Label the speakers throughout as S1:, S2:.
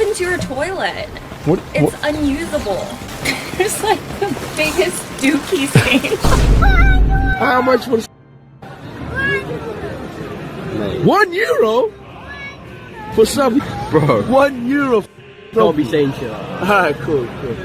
S1: happened to your toilet?
S2: What?
S1: It's unusable. There's like the biggest dookie stain.
S2: How much was €1 for something?
S3: Bro.
S2: €1.
S3: Don't be saying shit.
S2: Alright, cool.
S3: Go.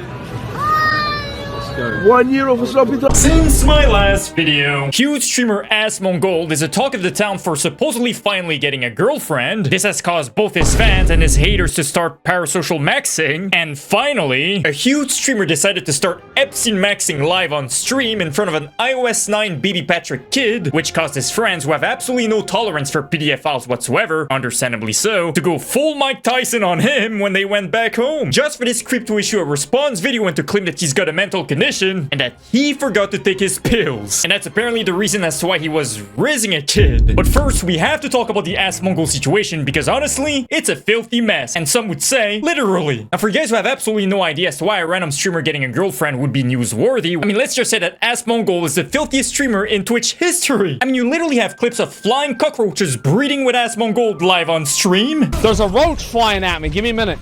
S2: €1 for something.
S4: Since my last video, huge streamer Asmongold is a talk of the town for supposedly finally getting a girlfriend. This has caused both his fans and his haters to start parasocial maxing. And finally, a huge streamer decided to start Epstein maxing live on stream in front of an iOS 9 baby Patrick kid, which caused his friends, who have absolutely no tolerance for PDF files whatsoever, understandably so, to go full Mike Tyson on him when they went back home. Just for this creep to issue a response video and to claim that he's got a mental condition and that he forgot to take his pills. And that's apparently the reason as to why he was rizzing a kid. But first, we have to talk about the Asmongold situation because honestly, it's a filthy mess. And some would say, literally. Now for you guys who have absolutely no idea as to why a random streamer getting a girlfriend would be newsworthy, I mean, let's just say that Asmongold is the filthiest streamer in Twitch history. I mean, you literally have clips of flying cockroaches breeding with Asmongold live on stream.
S5: There's a roach flying at me. Give me a minute.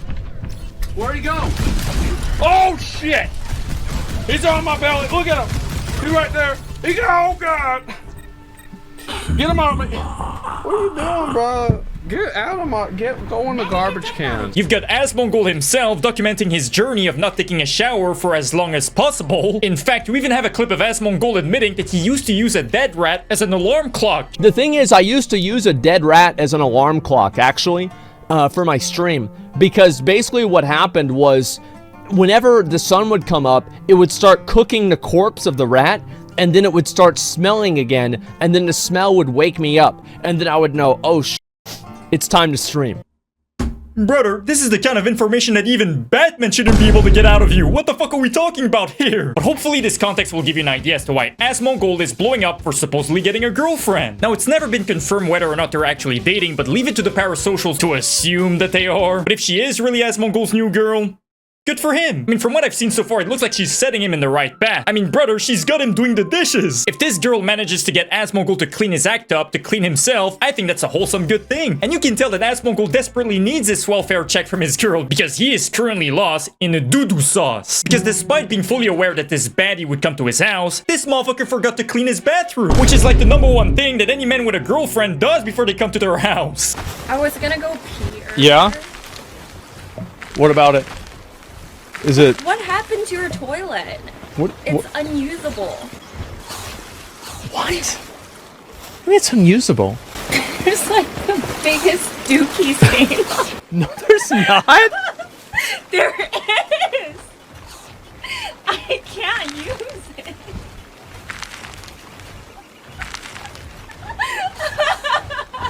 S2: Where'd he go?
S5: Oh, shit. He's on my belly. Look at him. He's right there. He got, oh, God. Get him out of me. What are you doing, bro? Get out of my, go in the garbage can.
S4: You've got Asmongold himself documenting his journey of not taking a shower for as long as possible. In fact, you even have a clip of Asmongold admitting that he used to use a dead rat as an alarm clock.
S6: The thing is, I used to use a dead rat as an alarm clock, actually, for my stream. Because basically what happened was, whenever the sun would come up, it would start cooking the corpse of the rat, and then it would start smelling again, and then the smell would wake me up, and then I would know, oh shit, it's time to stream.
S4: Brother, this is the kind of information that even Batman shouldn't be able to get out of you. What the fuck are we talking about here? But hopefully this context will give you an idea as to why Asmongold is blowing up for supposedly getting a girlfriend. Now, it's never been confirmed whether or not they're actually dating, but leave it to the parasocials to assume that they are. But if she is really Asmongold's new girl, good for him. I mean, from what I've seen so far, it looks like she's setting him in the right path. I mean, brother, she's got him doing the dishes. If this girl manages to get Asmongold to clean his act up, to clean himself, I think that's a wholesome good thing. And you can tell that Asmongold desperately needs this welfare check from his girl because he is currently lost in a doo-doo sauce. Because despite being fully aware that this baddie would come to his house, this motherfucker forgot to clean his bathroom, which is like the #1 thing that any man with a girlfriend does before they come to their house.
S1: I was gonna go pee earlier.
S5: Yeah? What about it? Is it?
S1: What happened to your toilet? It's unusable.
S6: What? I mean, it's unusable.
S1: There's like the biggest dookie stain.
S6: No, there's not.
S1: There is. I can't use it.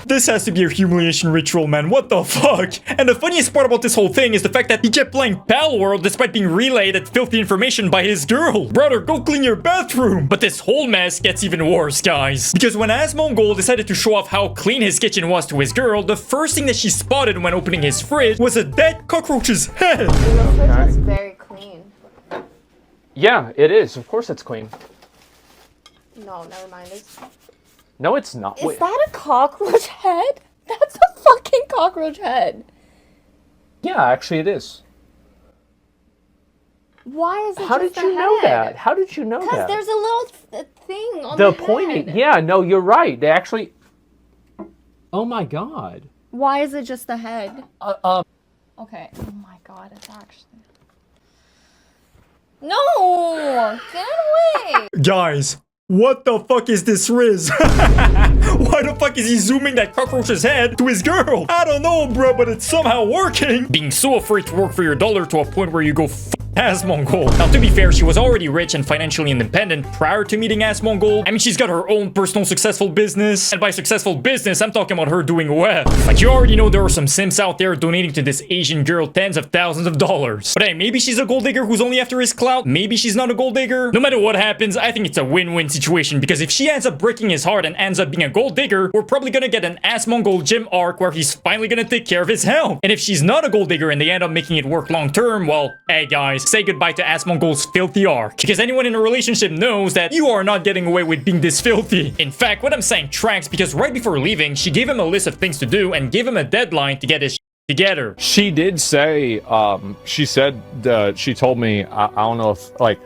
S4: This has to be a humiliation ritual, man. What the fuck? And the funniest part about this whole thing is the fact that he kept playing Pal World despite being relayed that filthy information by his girl. Brother, go clean your bathroom. But this whole mess gets even worse, guys. Because when Asmongold decided to show off how clean his kitchen was to his girl, the first thing that she spotted when opening his fridge was a dead cockroach's head.
S7: The fridge is very clean.
S5: Yeah, it is. Of course it's clean.
S7: No, never mind.
S5: No, it's not.
S7: Is that a cockroach head? That's a fucking cockroach head.
S5: Yeah, actually it is.
S7: Why is it
S5: How
S7: just
S5: did you
S7: a
S5: know
S7: head?
S5: that? How did you know that?
S7: Because there's a little thing on the
S5: pointing.
S7: head.
S5: Yeah, no, you're right. They actually. Oh my god.
S7: Why is it just the head? Okay. Oh my god, it's actually... No! Get away!
S4: Guys, what the fuck is this Riz? Why the fuck is he zooming that cockroach's head to his girl? I don't know, bro, but it's somehow working. Being so afraid to work for your dollar to a point where you go Asmongold. Now, to be fair, she was already rich and financially independent prior to meeting Asmongold. I mean, she's got her own personal successful business. And by successful business, I'm talking about her doing well. Like, you already know there are some simps out there donating to this Asian girl tens of thousands of dollars. But hey, maybe she's a gold digger who's only after his clout. Maybe she's not a gold digger. No matter what happens, I think it's a win-win situation because if she ends up breaking his heart and ends up being a gold digger, we're probably gonna get an Asmongold gym arc where he's finally gonna take care of his health. And if she's not a gold digger and they end up making it work long-term, well, hey guys, say goodbye to Asmongold's filthy arc. Because anyone in a relationship knows that you are not getting away with being this filthy. In fact, what I'm saying tracks because right before leaving, she gave him a list of things to do and gave him a deadline to get his together.
S3: She did say, she said, she told me, I don't know if, like,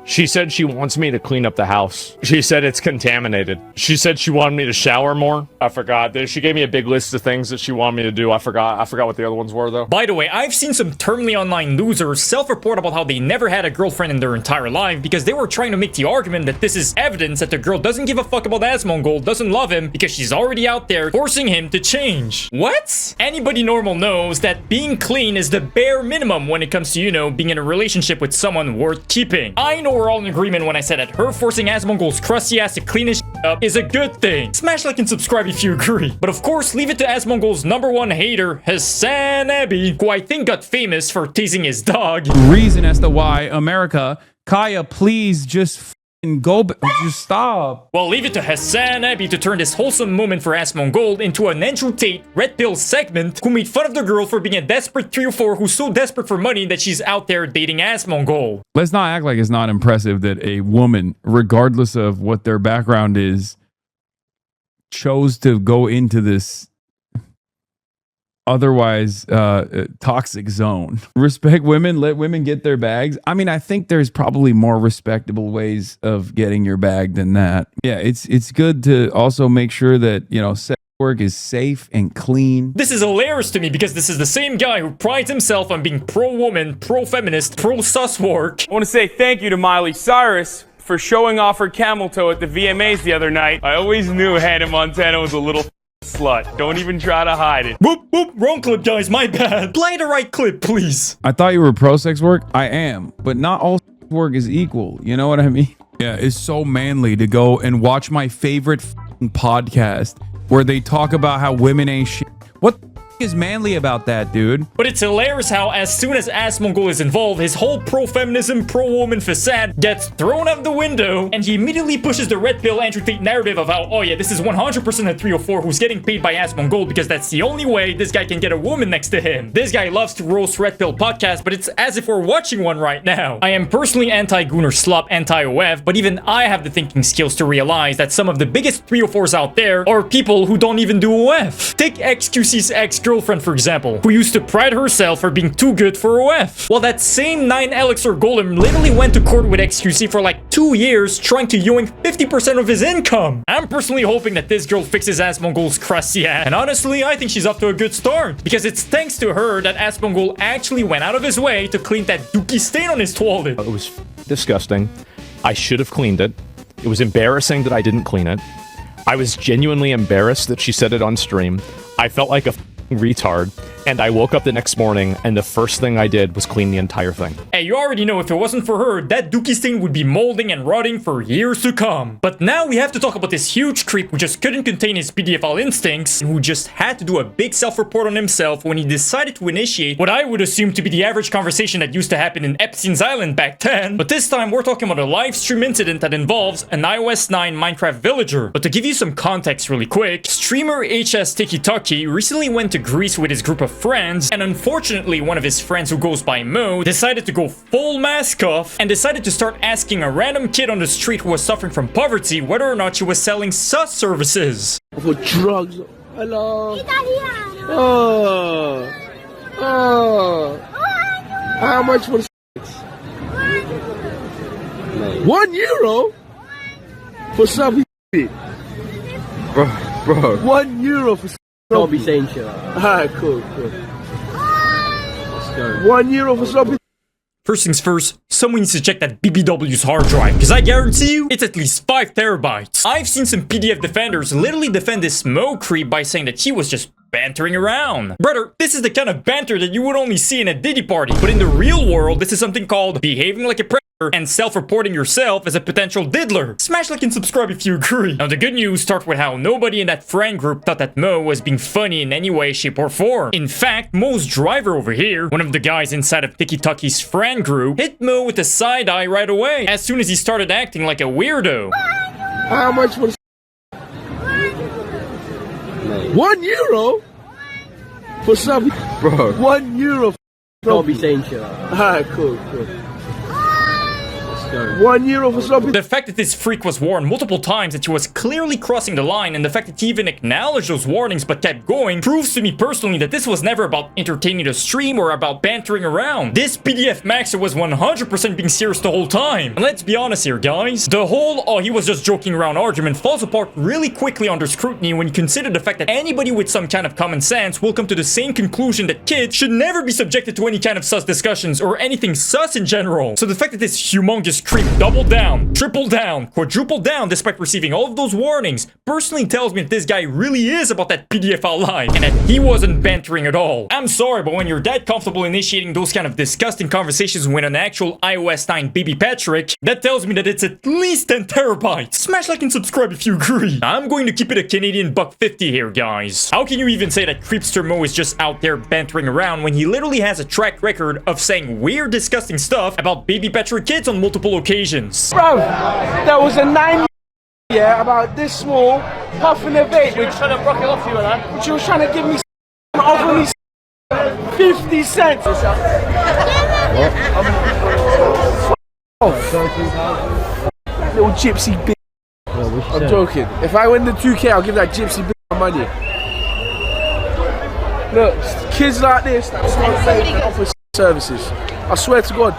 S3: she said she wants me to clean up the house. She said it's contaminated. She said she wanted me to shower more. I forgot. She gave me a big list of things that she wanted me to do. I forgot what the other ones were, though.
S4: By the way, I've seen some terminally online losers self-report about how they never had a girlfriend in their entire life because they were trying to make the argument that this is evidence that the girl doesn't give a fuck about Asmongold, doesn't love him because she's already out there forcing him to change. What? Anybody normal knows that being clean is the bare minimum when it comes to, you know, being in a relationship with someone worth keeping. I know we're all in agreement when I said that her forcing Asmongold's crusty ass to clean his up is a good thing. Smash like and subscribe if you agree. But of course, leave it to Asmongold's #1 hater, Hassan Abi, who I think got famous for teasing his dog.
S8: Reason as to why America, Kaya, please just go, just stop.
S4: Well, leave it to Hassan Abi to turn this wholesome moment for Asmongold into an Andrew Tate Red Pill segment who made fun of the girl for being a desperate 304 who's so desperate for money that she's out there dating Asmongold.
S8: Let's not act like it's not impressive that a woman, regardless of what their background is, chose to go into this otherwise toxic zone. Respect women, let women get their bags. I mean, I think there's probably more respectable ways of getting your bag than that. Yeah, it's good to also make sure that, you know, sex work is safe and clean.
S4: This is hilarious to me because this is the same guy who prides himself on being pro-woman, pro-feminist, pro-sus work.
S9: I want to say thank you to Miley Cyrus for showing off her camel toe at the VMAs the other night. I always knew Hannah Montana was a little slut. Don't even try to hide it.
S4: Whoop, whoop, wrong clip, guys, my bad. Play the right clip, please.
S8: I thought you were pro sex work. I am, but not all sex work is equal. You know what I mean? Yeah, it's so manly to go and watch my favorite podcast where they talk about how women ain't shit. What the is manly about that, dude?
S4: But it's hilarious how as soon as Asmongold is involved, his whole pro-feminism, pro-woman facade gets thrown out the window, and he immediately pushes the red pill Andrew Tate narrative of how, oh yeah, this is 100% a 304 who's getting paid by Asmongold because that's the only way this guy can get a woman next to him. This guy loves to roast red pill podcasts, but it's as if we're watching one right now. I am personally anti-Gooner Slop, anti-OF, but even I have the thinking skills to realize that some of the biggest 304s out there are people who don't even do OF. Take XQC's ex-girlfriend, for example, who used to pride herself for being too good for OF. Well, that same 9 Elixir Golem literally went to court with XQC for like 2 years trying to yoink 50% of his income. I'm personally hoping that this girl fixes Asmongold's crusty ass, and honestly, I think she's up to a good start, because it's thanks to her that Asmongold actually went out of his way to clean that dookie stain on his toilet.
S3: It was disgusting. I should have cleaned it. It was embarrassing that I didn't clean it. I was genuinely embarrassed that she said it on stream. I felt like a retard, and I woke up the next morning and the first thing I did was clean the entire thing.
S4: Hey, you already know if it wasn't for her, that dookie stain would be molding and rotting for years to come. But now we have to talk about this huge creep who just couldn't contain his PDFL instincts and who just had to do a big self-report on himself when he decided to initiate what I would assume to be the average conversation that used to happen in Epstein's Island back then. But this time we're talking about a live stream incident that involves an iOS 9 Minecraft villager. But to give you some context really quick, streamer HSTikkytokky recently went to Greece with his group of friends, and unfortunately one of his friends who goes by Mo decided to go full mask off and decided to start asking a random kid on the street who was suffering from poverty whether or not she was selling sus services.
S2: For drugs. Hello. How much for the sex? €1 for some bro. €1 for.
S10: Don't be saying shit.
S2: Alright, cool. Let's go. €1 for something.
S4: First things first, someone needs to check that BBW's hard drive, because I guarantee you, it's at least 5 terabytes. I've seen some PDF defenders literally defend this Mo creep by saying that he was just bantering around. Brother, this is the kind of banter that you would only see in a Diddy party, but in the real world, this is something called behaving like a predator and self-reporting yourself as a potential diddler. Smash like and subscribe if you agree. Now the good news starts with how nobody in that friend group thought that Mo was being funny in any way, shape, or form. In fact, Mo's driver over here, one of the guys inside of Tikkytokky's friend group, hit Mo with a side eye right away as soon as he started acting like a weirdo.
S2: How much for the €1 for something, bro? €1 for.
S10: Don't be saying shit.
S2: Alright, cool. Let's €1 for sloppy.
S4: The fact that this freak was warned multiple times that she was clearly crossing the line, and the fact that he even acknowledged those warnings but kept going, proves to me personally that this was never about entertaining the stream or about bantering around. This PDF Maxer was 100% being serious the whole time. And let's be honest here, guys. The whole, oh, he was just joking around argument falls apart really quickly under scrutiny when you consider the fact that anybody with some kind of common sense will come to the same conclusion that kids should never be subjected to any kind of sus discussions or anything sus in general. So the fact that this humongous creep doubled down, tripled down, quadrupled down despite receiving all of those warnings personally tells me that this guy really is about that PDF out live and that he wasn't bantering at all. I'm sorry, but when you're that comfortable initiating those kind of disgusting conversations with an actual iOS 9 baby Patrick, that tells me that it's at least 10 terabytes. Smash like and subscribe if you agree. I'm going to keep it a Canadian $1.50 here, guys. How can you even say that Creepster Mo is just out there bantering around when he literally has a track record of saying weird, disgusting stuff about baby Patrick kids on multiple occasions?
S2: Bro, there was a 9 yeah, about this small, puffing a vape. She was trying to rock it off you, man. She was trying to give me over me 50 cents. Little gypsy bitch. I'm joking. If I win the 2K, I'll give that gypsy bitch my money. Look, kids like this that smoke vape and offer services. I swear to God.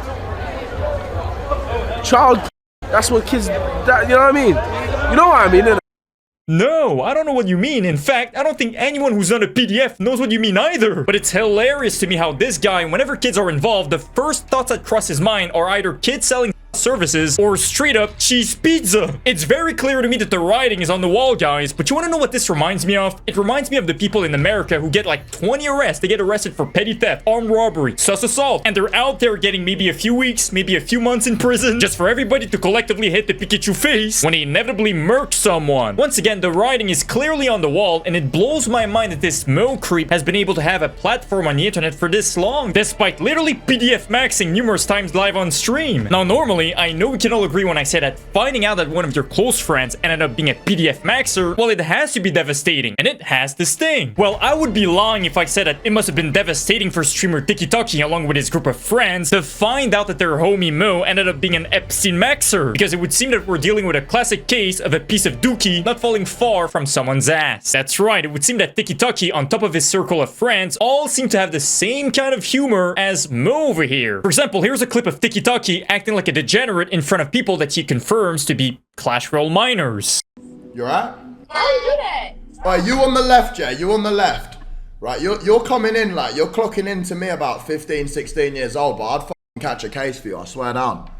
S2: Child, that's what kids, that, you know what I mean? You know what I mean, innit?
S4: No, I don't know what you mean. In fact, I don't think anyone who's done a PDF knows what you mean either. But it's hilarious to me how this guy, whenever kids are involved, the first thoughts that cross his mind are either kids selling services or straight up cheese pizza. It's very clear to me that the writing is on the wall, guys, but you want to know what this reminds me of? It reminds me of the people in America who get like 20 arrests. They get arrested for petty theft, armed robbery, sus assault, and they're out there getting maybe a few weeks, maybe a few months in prison just for everybody to collectively hit the Pikachu face when they inevitably murk someone. Once again, the writing is clearly on the wall, and it blows my mind that this Mo creep has been able to have a platform on the internet for this long, despite literally PDF maxing numerous times live on stream. Now, normally, I know we can all agree when I say that finding out that one of your close friends ended up being a PDF maxer, well, it has to be devastating, and it has to sting. Well, I would be lying if I said that it must have been devastating for streamer HSTikkytokky along with his group of friends to find out that their homie Mo ended up being an Epstein maxer, because it would seem that we're dealing with a classic case of a piece of dookie not falling far from someone's ass. That's right, it would seem that HSTikkytokky, on top of his circle of friends, all seem to have the same kind of humor as Mo over here. For example, here's a clip of HSTikkytokky acting like a degenerate in front of people that he confirms to be Clash Royale minors.
S10: You alright?
S7: How do you do that?
S10: Alright, you on the left, Jay, you on the left. Right, you're coming in like, you're clocking in to me about 15, 16 years old, but I'd fucking catch a case for you, I swear down.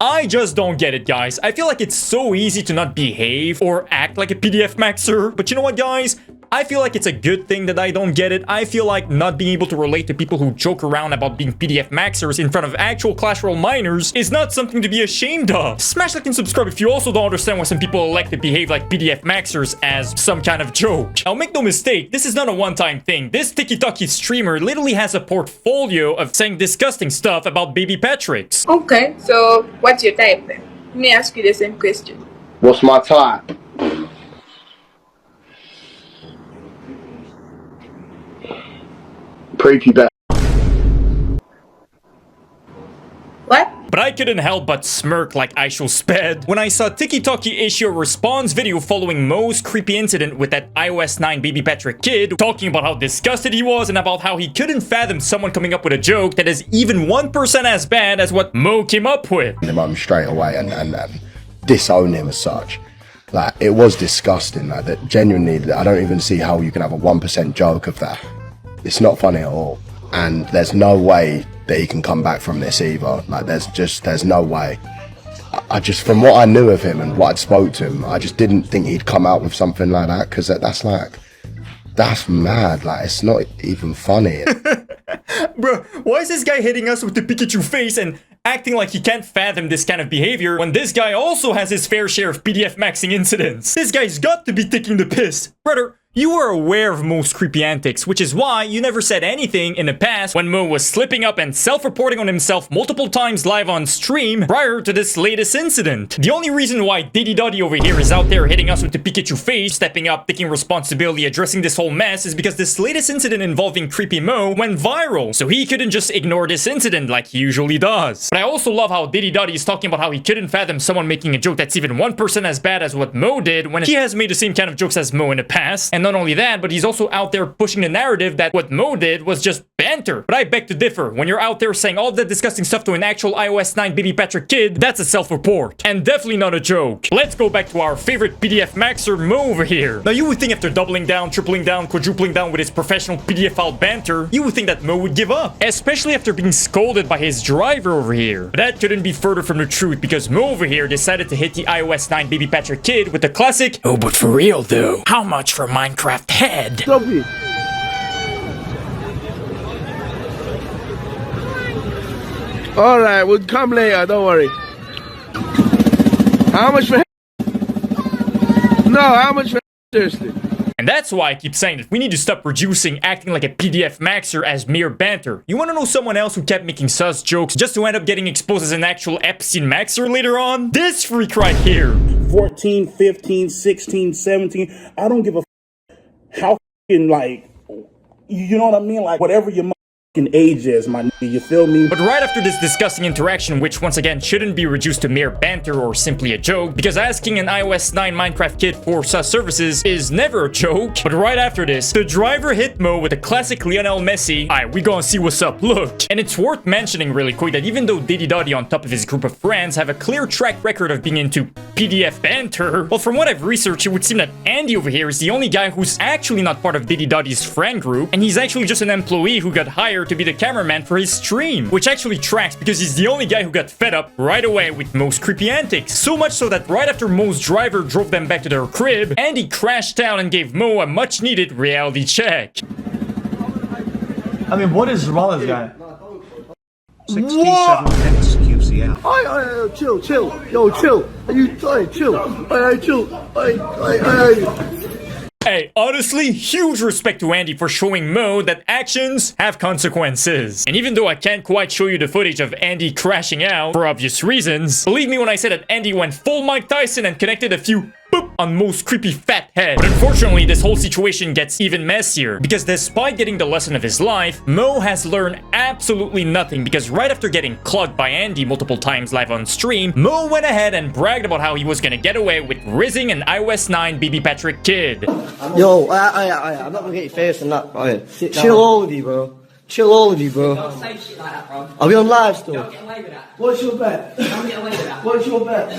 S4: I just don't get it, guys. I feel like it's so easy to not behave or act like a PDF maxer, but you know what, guys? I feel like it's a good thing that I don't get it. I feel like not being able to relate to people who joke around about being PDF maxers in front of actual Clash Royale minors is not something to be ashamed of. Smash like and subscribe if you also don't understand why some people elect to behave like PDF maxers as some kind of joke. Now, make no mistake, this is not a one-time thing. This HSTikkytokky streamer literally has a portfolio of saying disgusting stuff about baby Patricks.
S11: Okay, so what's your type then? Let me ask you the same question.
S10: What's my type? Prepubescent.
S11: What?
S4: But I couldn't help but smirk like I shall sped when I saw HSTikkytokky issue a response video following Mo's creepy incident with that iOS 9 baby Patrick kid, talking about how disgusted he was and about how he couldn't fathom someone coming up with a joke that is even 1% as bad as what Mo came up with.
S10: Him straight away and disown him as such. Like, it was disgusting. Like, that genuinely, I don't even see how you can have a 1% joke of that. It's not funny at all, and there's no way that he can come back from this either. Like, there's no way. I just, from what I knew of him and what I'd spoke to him, I just didn't think he'd come out with something like that, because that's mad. Like, it's not even funny.
S4: Bro, why is this guy hitting us with the Pikachu face and acting like he can't fathom this kind of behavior when this guy also has his fair share of PDF maxing incidents? This guy's got to be taking the piss. Brother, You were aware of Mo's creepy antics, which is why you never said anything in the past when Mo was slipping up and self-reporting on himself multiple times live on stream prior to this latest incident. The only reason why DarthFader over here is out there hitting us with the Pikachu face, stepping up, taking responsibility, addressing this whole mess is because this latest incident involving creepy Mo went viral, so he couldn't just ignore this incident like he usually does. But I also love how DarthFader is talking about how he couldn't fathom someone making a joke that's even 1% as bad as what Mo did when he has made the same kind of jokes as Mo in the past. And not only that, but he's also out there pushing the narrative that what Mo did was just banter. But I beg to differ. When you're out there saying all that disgusting stuff to an actual iOS 9 baby Patrick kid, that's a self-report. And definitely not a joke. Let's go back to our favorite PDF maxer, Mo over here. Now you would think after doubling down, tripling down, quadrupling down with his professional PDF file banter, you would think that Mo would give up. Especially after being scolded by his driver over here. But that couldn't be further from the truth because Mo over here decided to hit the iOS 9 baby Patrick kid with the classic, "Oh, but for real though, how much for Minecraft head?"
S2: Stop it. Alright, we'll come later, don't worry. How much for No, how much for seriously?
S4: And that's why I keep saying that we need to stop reducing acting like a PDF maxer as mere banter. You wanna know someone else who kept making sus jokes just to end up getting exposed as an actual Epstein maxer later on? This freak right here.
S12: 14, 15, 16, 17. I don't give a how like, you know what I mean? Like, whatever your age is, my nigga, you feel me?
S4: But right after this disgusting interaction, which once again shouldn't be reduced to mere banter or simply a joke, because asking an iOS 9 Minecraft kid for sus services is never a joke. But right after this, the driver hit Mo with a classic Lionel Messi, "Alright, we gonna see what's up, look." And it's worth mentioning really quick that even though DarthFader on top of his group of friends have a clear track record of being into PDF banter, well, from what I've researched, it would seem that Andy over here is the only guy who's actually not part of DarthFader's friend group, and he's actually just an employee who got hired to be the cameraman for his stream, which actually tracks because he's the only guy who got fed up right away with Mo's creepy antics. So much so that right after Mo's driver drove them back to their crib, Andy crashed down and gave Mo a much needed reality check.
S13: I mean, what is wrong with this guy?
S2: 67 minutes QCL. Hey, chill. Yo, chill. Chill. Chill.
S4: Hey, honestly, huge respect to Andy for showing Mo that actions have consequences. And even though I can't quite show you the footage of Andy crashing out, for obvious reasons, believe me when I say that Andy went full Mike Tyson and connected a few boop on Mo's creepy fat head. But unfortunately, this whole situation gets even messier, because despite getting the lesson of his life, Mo has learned absolutely nothing, because right after getting clogged by Andy multiple times live on stream, Mo went ahead and bragged about how he was gonna get away with rizzing an iOS 9 BB Patrick kid.
S13: Yo, I'm not gonna get your face and that. Right. Chill all of you, bro. Chill all of you, bro.
S14: Don't say shit like that, bro.
S13: Are we on live still?
S14: You don't get away with that.
S13: What's your bet?
S14: You don't get away with that.
S13: What's your bet?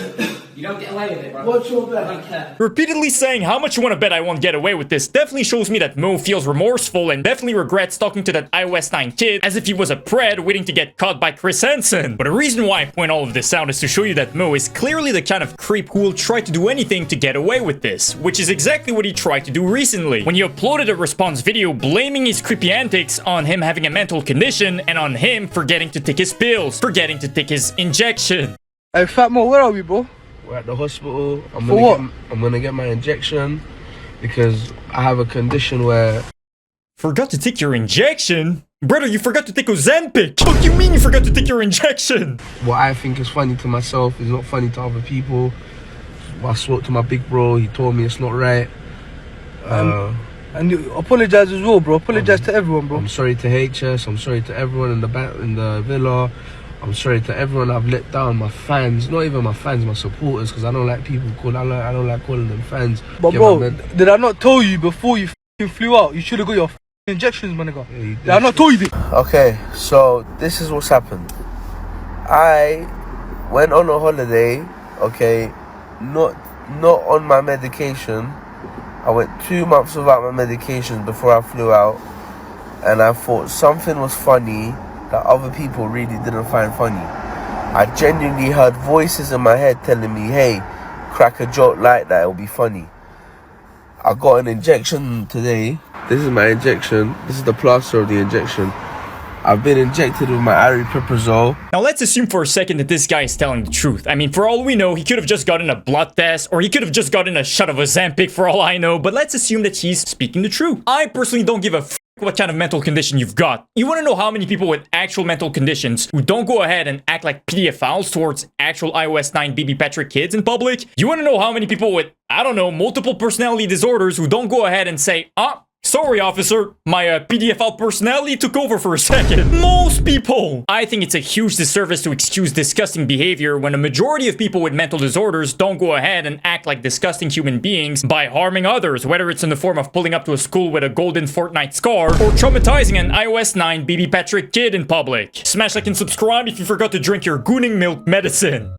S14: You don't get away with it, bro.
S13: What's your bet?
S14: I don't care.
S4: Repeatedly saying how much you want to bet I won't get away with this definitely shows me that Mo feels remorseful and definitely regrets talking to that iOS 9 kid as if he was a pred waiting to get caught by Chris Hansen. But the reason why I point all of this out is to show you that Mo is clearly the kind of creep who will try to do anything to get away with this, which is exactly what he tried to do recently when he uploaded a response video blaming his creepy antics on him having a mental condition and on him forgetting to take his pills, forgetting to take his injection.
S2: Hey, Fat Mo, where are we, bro?
S15: We're at the hospital. I'm gonna get my injection because I have a condition where...
S4: Forgot to take your injection? Brother, you forgot to take Ozempic! What do you mean you forgot to take your injection?
S15: What I think is funny to myself is not funny to other people. I spoke to my big bro, he told me it's not right.
S2: And you apologize as well, bro. Apologize to everyone, bro.
S15: I'm sorry to HS, I'm sorry to everyone in the villa. I'm sorry to everyone I've let down, my fans, not even my fans, my supporters, because I don't like people I don't like calling them fans.
S2: But bro, did I not tell you before you flew out? You should have got your injections, my nigga. Yeah, did I not tell you this?
S15: Okay, so this is what's happened. I went on a holiday, okay, not on my medication. I went 2 months without my medication before I flew out, and I thought something was funny that other people really didn't find funny. I genuinely heard voices in my head telling me, hey, crack a joke like that, it'll be funny. I got an injection today. This is my injection. This is the plaster of the injection. I've been injected with my aripiprazole.
S4: Now let's assume for a second that this guy is telling the truth. I mean, for all we know, he could have just gotten a blood test, or he could have just gotten a shot of Ozempic for all I know, but let's assume that he's speaking the truth. I personally don't give a f what kind of mental condition you've got. You want to know how many people with actual mental conditions who don't go ahead and act like pedophiles towards actual iOS 9 baby Patrick kids in public? You want to know how many people with, I don't know, multiple personality disorders who don't go ahead and say, sorry, officer, my pedophile personality took over for a second. Most people. I think it's a huge disservice to excuse disgusting behavior when a majority of people with mental disorders don't go ahead and act like disgusting human beings by harming others, whether it's in the form of pulling up to a school with a golden Fortnite scar or traumatizing an iOS 9 baby Patrick kid in public. Smash like and subscribe if you forgot to drink your gooning milk medicine.